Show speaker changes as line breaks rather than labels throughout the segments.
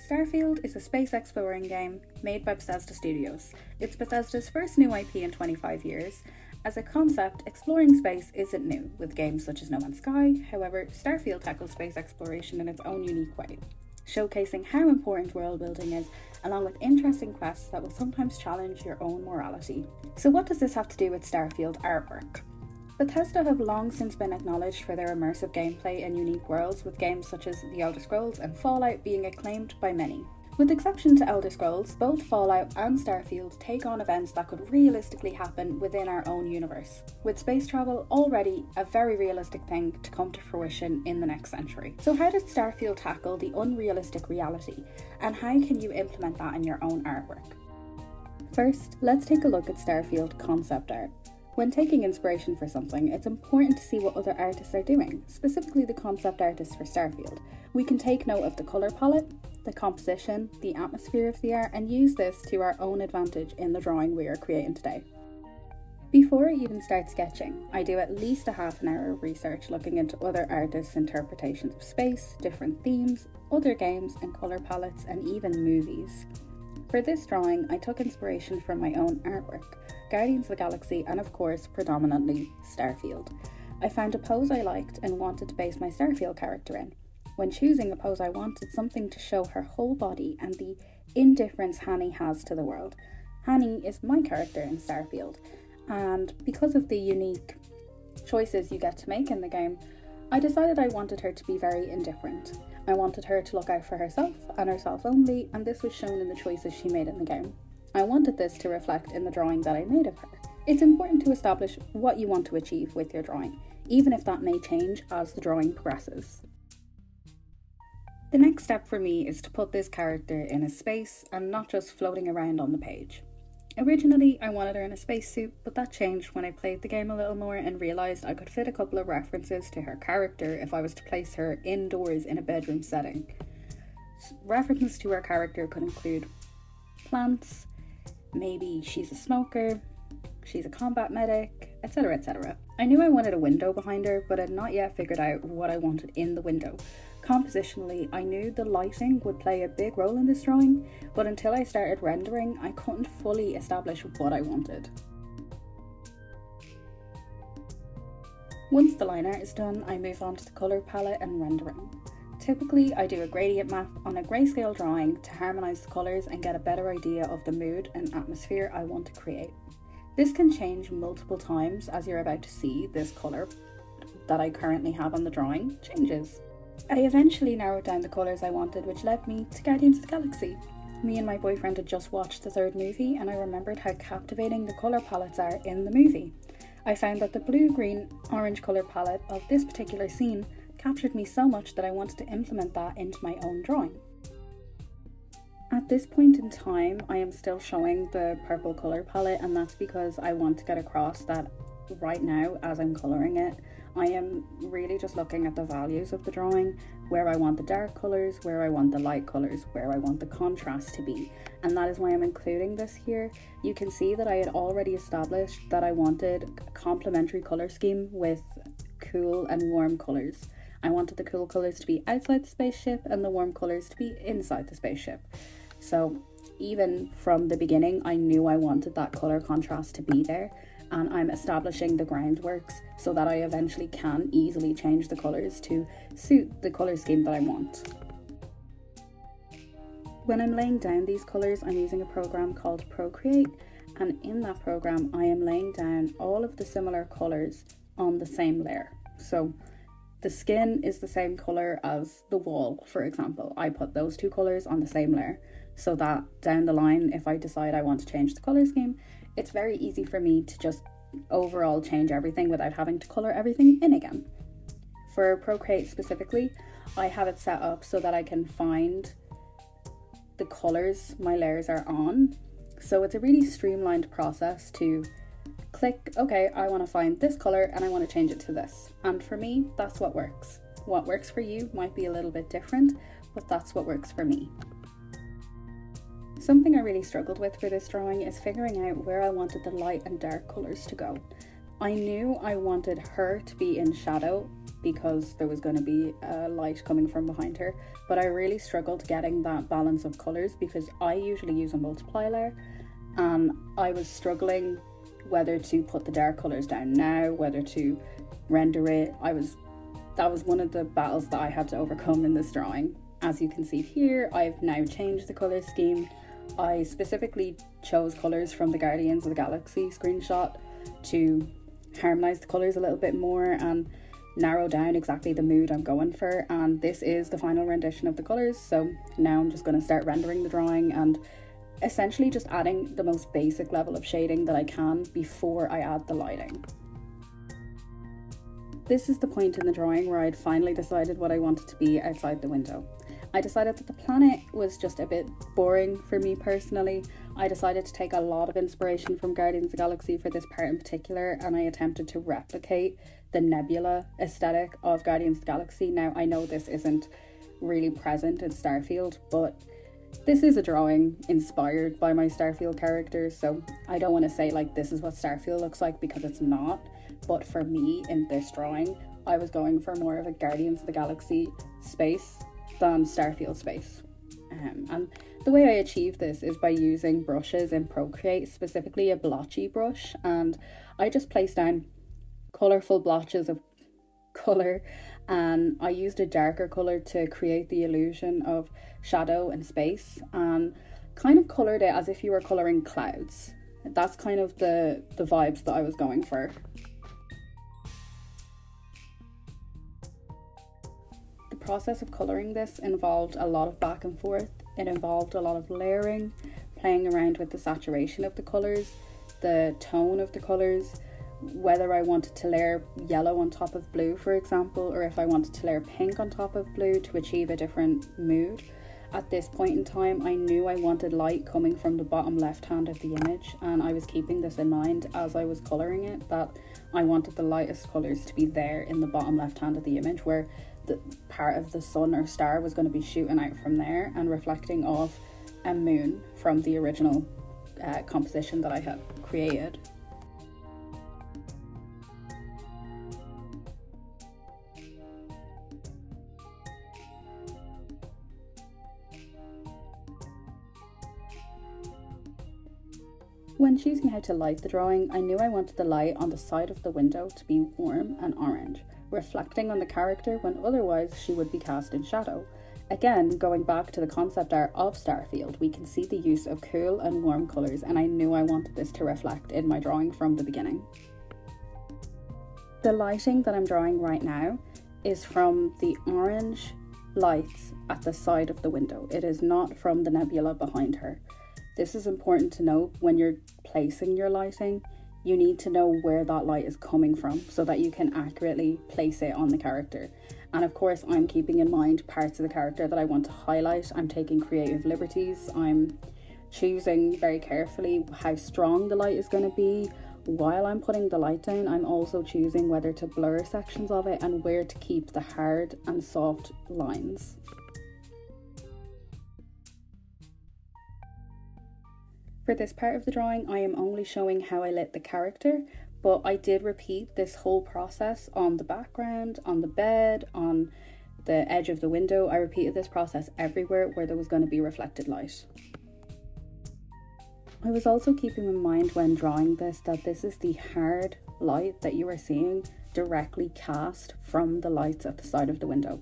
Starfield is a space exploring game made by Bethesda Studios. It's Bethesda's first new IP in 25 years. As a concept, exploring space isn't new, with games such as No Man's Sky. However, Starfield tackles space exploration in its own unique way, showcasing how important world building is, along with interesting quests that will sometimes challenge your own morality. So what does this have to do with Starfield artwork? Bethesda have long since been acknowledged for their immersive gameplay and unique worlds, with games such as The Elder Scrolls and Fallout being acclaimed by many. With exception to Elder Scrolls, both Fallout and Starfield take on events that could realistically happen within our own universe, with space travel already a very realistic thing to come to fruition in the next century. So how does Starfield tackle the unrealistic reality, and how can you implement that in your own artwork? First, let's take a look at Starfield concept art. When taking inspiration for something, it's important to see what other artists are doing, specifically the concept artists for Starfield. We can take note of the colour palette, the composition, the atmosphere of the art, and use this to our own advantage in the drawing we are creating today. Before I even start sketching, I do at least a half an hour of research looking into other artists' interpretations of space, different themes, other games and colour palettes, and even movies. For this drawing, I took inspiration from my own artwork, Guardians of the Galaxy, and of course, predominantly Starfield. I found a pose I liked and wanted to base my Starfield character in. When choosing a pose, I wanted something to show her whole body and the indifference Hanny has to the world. Hanny is my character in Starfield, and because of the unique choices you get to make in the game, I decided I wanted her to be very indifferent. I wanted her to look out for herself and herself only, and this was shown in the choices she made in the game. I wanted this to reflect in the drawing that I made of her. It's important to establish what you want to achieve with your drawing, even if that may change as the drawing progresses. The next step for me is to put this character in a space and not just floating around on the page. Originally, I wanted her in a spacesuit, but that changed when I played the game a little more and realised I could fit a couple of references to her character if I was to place her indoors in a bedroom setting. References to her character could include plants, maybe she's a smoker, she's a combat medic, etc, etc. I knew I wanted a window behind her, but had not yet figured out what I wanted in the window. Compositionally, I knew the lighting would play a big role in this drawing, but until I started rendering, I couldn't fully establish what I wanted. Once the line art is done, I move on to the colour palette and rendering. Typically, I do a gradient map on a grayscale drawing to harmonise the colours and get a better idea of the mood and atmosphere I want to create. This can change multiple times, as you're about to see. This colour that I currently have on the drawing changes. I eventually narrowed down the colours I wanted, which led me to Guardians of the Galaxy. Me and my boyfriend had just watched the third movie, and I remembered how captivating the colour palettes are in the movie. I found that the blue, green, orange colour palette of this particular scene captured me so much that I wanted to implement that into my own drawing. At this point in time, I am still showing the purple colour palette, and that's because I want to get across that right now, as I'm colouring it, I am really just looking at the values of the drawing, where I want the dark colours, where I want the light colours, where I want the contrast to be, and that is why I'm including this here. You can see that I had already established that I wanted a complementary colour scheme with cool and warm colours. I wanted the cool colours to be outside the spaceship and the warm colours to be inside the spaceship. So even from the beginning, I knew I wanted that colour contrast to be there, and I'm establishing the groundworks so that I eventually can easily change the colours to suit the colour scheme that I want. When I'm laying down these colours, I'm using a program called Procreate, and in that program I am laying down all of the similar colours on the same layer. So the skin is the same colour as the wall, for example. I put those two colours on the same layer so that down the line, if I decide I want to change the colour scheme, it's very easy for me to just overall change everything without having to colour everything in again. For Procreate specifically, I have it set up so that I can find the colours my layers are on. So it's a really streamlined process to click, okay, I want to find this colour and I want to change it to this. And for me, that's what works. What works for you might be a little bit different, but that's what works for me. Something I really struggled with for this drawing is figuring out where I wanted the light and dark colours to go. I knew I wanted her to be in shadow, because there was going to be a light coming from behind her, but I really struggled getting that balance of colours because I usually use a multiply layer, and I was struggling whether to put the dark colours down now, whether to render it. That was one of the battles that I had to overcome in this drawing. As you can see here, I've now changed the colour scheme. I specifically chose colours from the Guardians of the Galaxy screenshot to harmonise the colours a little bit more and narrow down exactly the mood I'm going for, and this is the final rendition of the colours. So now I'm just going to start rendering the drawing and essentially just adding the most basic level of shading that I can before I add the lighting. This is the point in the drawing where I'd finally decided what I wanted to be outside the window. I decided that the planet was just a bit boring for me personally. I decided to take a lot of inspiration from Guardians of the Galaxy for this part in particular, and I attempted to replicate the nebula aesthetic of Guardians of the Galaxy. Now, I know this isn't really present in Starfield, but this is a drawing inspired by my Starfield characters, so I don't want to say like this is what Starfield looks like because it's not. But for me, in this drawing, I was going for more of a Guardians of the Galaxy space than Starfield space. And the way I achieve this is by using brushes in Procreate, specifically a blotchy brush, and I just placed down colourful blotches of colour, and I used a darker colour to create the illusion of shadow and space, and kind of coloured it as if you were colouring clouds. That's kind of the vibes that I was going for. The process of colouring this involved a lot of back and forth. It involved a lot of layering, playing around with the saturation of the colours, the tone of the colours, whether I wanted to layer yellow on top of blue, for example, or if I wanted to layer pink on top of blue to achieve a different mood. At this point in time, I knew I wanted light coming from the bottom left hand of the image, and I was keeping this in mind as I was colouring it, that I wanted the lightest colours to be there in the bottom left hand of the image, where the part of the sun or star was going to be shooting out from there and reflecting off a moon from the original composition that I had created. When choosing how to light the drawing, I knew I wanted the light on the side of the window to be warm and orange, reflecting on the character when otherwise she would be cast in shadow. Again, going back to the concept art of Starfield, we can see the use of cool and warm colours, and I knew I wanted this to reflect in my drawing from the beginning. The lighting that I'm drawing right now is from the orange lights at the side of the window. It is not from the nebula behind her. This is important to note when you're placing your lighting. You need to know where that light is coming from so that you can accurately place it on the character. And of course, I'm keeping in mind parts of the character that I want to highlight. I'm taking creative liberties. I'm choosing very carefully how strong the light is going to be. While I'm putting the light down, I'm also choosing whether to blur sections of it and where to keep the hard and soft lines. For this part of the drawing, I am only showing how I lit the character, but I did repeat this whole process on the background, on the bed, on the edge of the window. I repeated this process everywhere where there was going to be reflected light. I was also keeping in mind when drawing this that this is the hard light that you are seeing directly cast from the lights at the side of the window.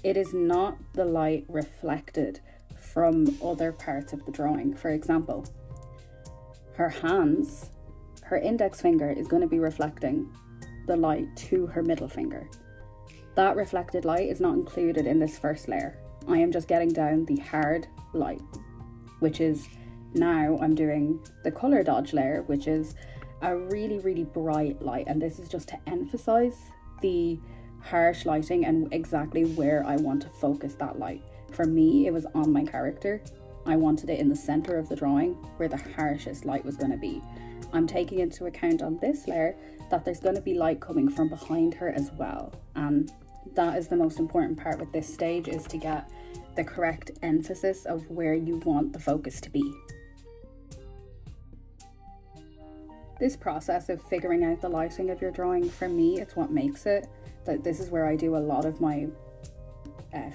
It is not the light reflected from other parts of the drawing. For example, her hands, her index finger is going to be reflecting the light to her middle finger. That reflected light is not included in this first layer. I am just getting down the hard light, which is now I'm doing the color dodge layer, which is a really, really bright light. And this is just to emphasize the harsh lighting and exactly where I want to focus that light. For me, it was on my character. I wanted it in the center of the drawing where the harshest light was going to be. I'm taking into account on this layer that there's going to be light coming from behind her as well. And that is the most important part with this stage, is to get the correct emphasis of where you want the focus to be. This process of figuring out the lighting of your drawing, for me, it's what makes it. This is where I do a lot of my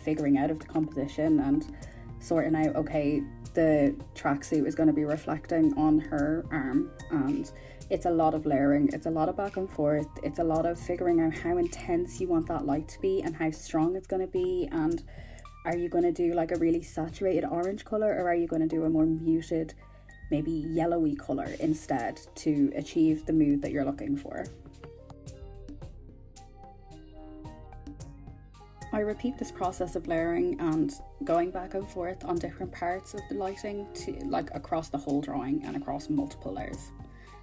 figuring out of the composition and sorting out, okay, the tracksuit is going to be reflecting on her arm, and it's a lot of layering, it's a lot of back and forth, it's a lot of figuring out how intense you want that light to be and how strong it's going to be, and are you going to do like a really saturated orange colour, or are you going to do a more muted, maybe yellowy colour instead to achieve the mood that you're looking for. I repeat this process of layering and going back and forth on different parts of the lighting to like across the whole drawing and across multiple layers.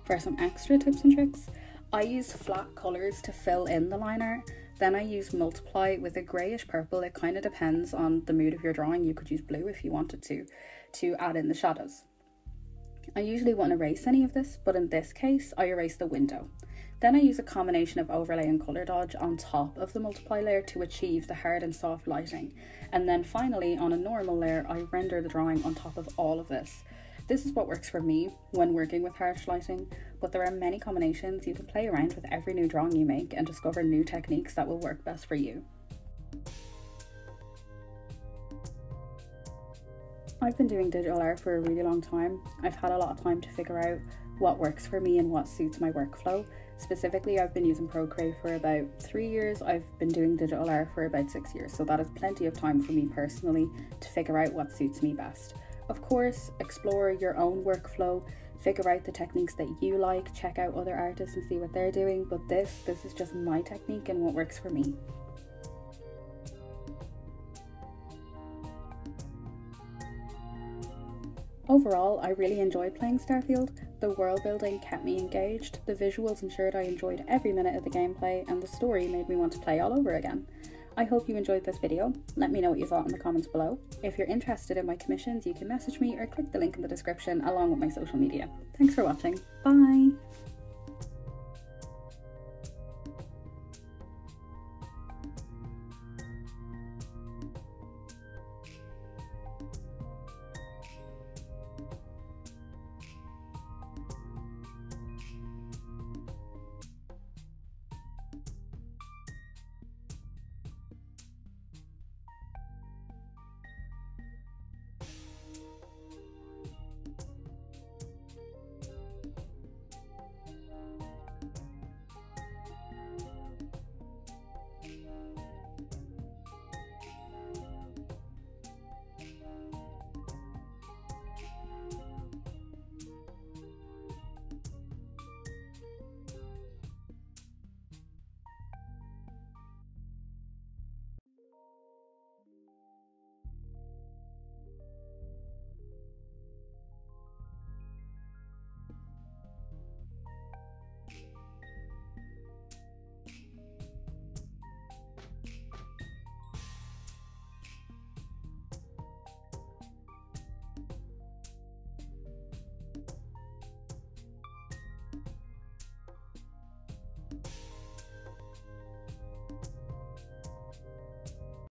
For some extra tips and tricks, I use flat colours to fill in the line art. Then I use multiply with a greyish purple. It kind of depends on the mood of your drawing. You could use blue if you wanted to add in the shadows. I usually won't erase any of this, but in this case I erase the window. Then I use a combination of overlay and colour dodge on top of the multiply layer to achieve the hard and soft lighting. And then finally, on a normal layer, I render the drawing on top of all of this. This is what works for me when working with harsh lighting, but there are many combinations. You can play around with every new drawing you make and discover new techniques that will work best for you. I've been doing digital art for a really long time. I've had a lot of time to figure out what works for me and what suits my workflow. Specifically, I've been using Procreate for about 3 years. I've been doing digital art for about 6 years, so that is plenty of time for me personally to figure out what suits me best. Of course, explore your own workflow, figure out the techniques that you like, check out other artists and see what they're doing, but this is just my technique and what works for me. Overall, I really enjoyed playing Starfield. The world building kept me engaged, the visuals ensured I enjoyed every minute of the gameplay, and the story made me want to play all over again. I hope you enjoyed this video. Let me know what you thought in the comments below. If you're interested in my commissions, you can message me or click the link in the description along with my social media. Thanks for watching. Bye!